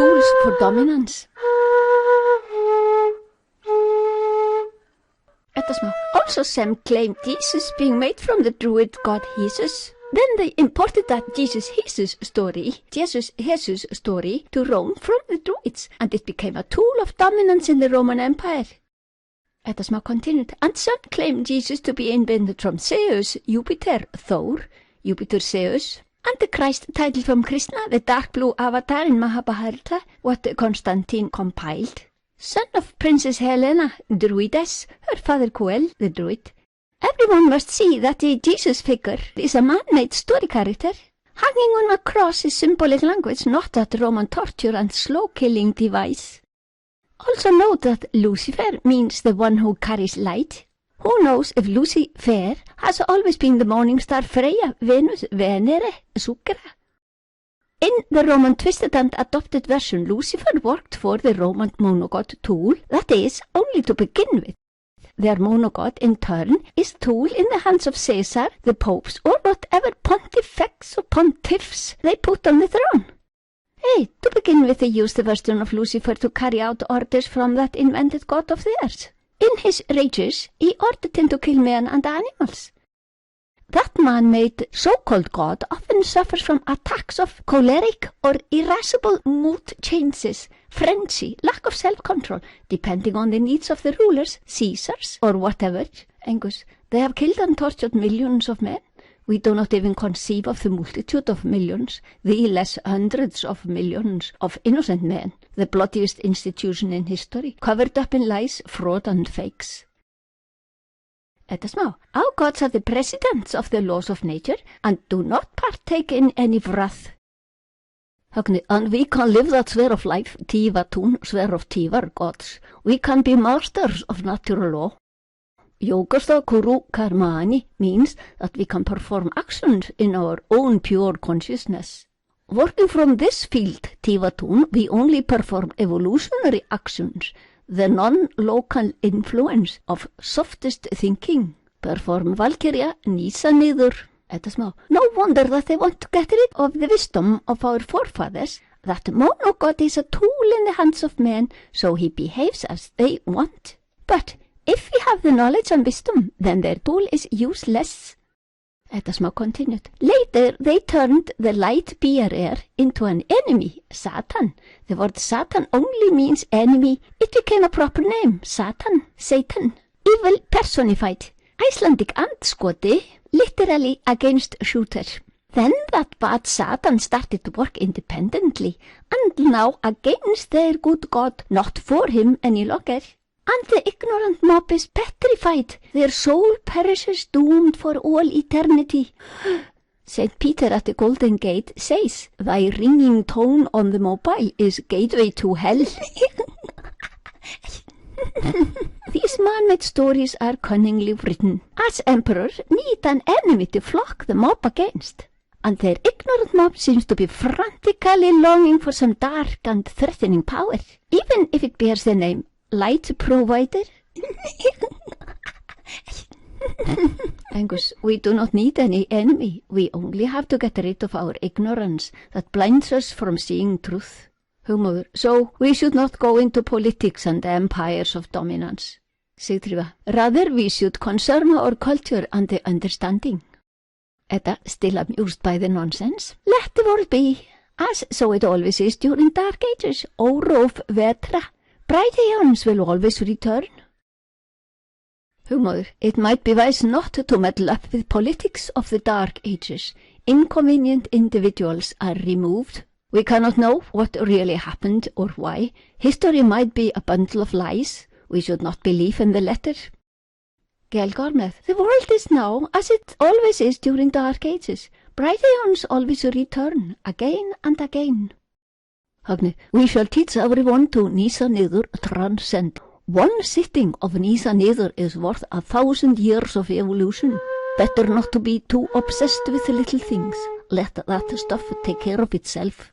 tools for dominance. Edda smá. Also some claim Jesus being made from the druid god Jesus. Then they imported that Jesus story to Rome from the Druids, and it became a tool of dominance in the Roman Empire. Edda smá continued, and some claim Jesus to be invented from Zeus, Jupiter, Thor, Jupiter Zeus, and the Christ title from Krishna, the dark blue avatar in Mahabharata, what Constantine compiled. Son of Princess Helena, Druidess, her father Coel, the Druid. Everyone must see that the Jesus figure is a man-made story character. Hanging on a cross is symbolic language, not that Roman torture and slow-killing device. Also note that Lucifer means the one who carries light. Who knows if Lucifer has always been the morning star Freya, Venus, Venere, Sucra. In the Roman twisted and adopted version, Lucifer worked for the Roman monogod tool, that is, only to begin with. Their monogod, in turn, is tool in the hands of Caesar, the popes, or whatever pontifex or pontiffs they put on the throne. To begin with, they used the version of Lucifer to carry out orders from that invented god of theirs. In his rages, he ordered him to kill men and animals. That man-made so-called god often suffers from attacks of choleric or irascible mood changes, frenzy, lack of self-control, depending on the needs of the rulers, Caesars, or whatever. Angus, they have killed and tortured millions of men. We do not even conceive of the multitude of millions, the less hundreds of millions of innocent men, the bloodiest institution in history, covered up in lies, fraud, and fakes. Edda smá. Our gods are the presidents of the laws of nature and do not partake in any wrath. Högni, and we can live that sphere of life, Tívatún, sphere of Tívar gods. We can be masters of natural law. Yogasta Kuru Karmani means that we can perform actions in our own pure consciousness. Working from this field, Tívatún, we only perform evolutionary actions, the non-local influence of softest thinking. Perform Valkyria, nýsa niður. Edda smá. No wonder that they want to get rid of the wisdom of our forefathers. That monogod is a tool in the hands of men, so he behaves as they want. But if we have the knowledge and wisdom, then their tool is useless. Edda smá continued. Later, they turned the light-bearer into an enemy, Satan. The word Satan only means enemy. It became a proper name, Satan, Satan. Evil personified. Icelandic andskoti, literally against shooter. Then that bad Satan started to work independently, and now against their good God, not for him any longer. And the ignorant mob is petrified. Their soul perishes doomed for all eternity. St. Peter at the Golden Gate says, thy ringing tone on the mobile is gateway to hell. These man-made stories are cunningly written, as emperors need an enemy to flock the mob against. And their ignorant mob seems to be frantically longing for some dark and threatening power, even if it bears the name light provider. Angus, we do not need any enemy. We only have to get rid of our ignorance that blinds us from seeing truth. Hugmóður, so we should not go into politics and empires of dominance. Sigtrífa, rather we should concern our culture and the understanding. Edda, still amused by the nonsense. Let the world be, as so it always is during dark ages. O Róf Vetra. Bright eons will always return. Hugmóður, it might be wise not to meddle up with politics of the dark ages. Inconvenient individuals are removed. We cannot know what really happened or why. History might be a bundle of lies. We should not believe in the letter. Gelgormeth, the world is now as it always is during dark ages. Bright eons always return, again and again. Högni, we shall teach everyone to nýsa niður, transcend. One sitting of nýsa niður is worth 1,000 years of evolution. Better not to be too obsessed with the little things. Let that stuff take care of itself.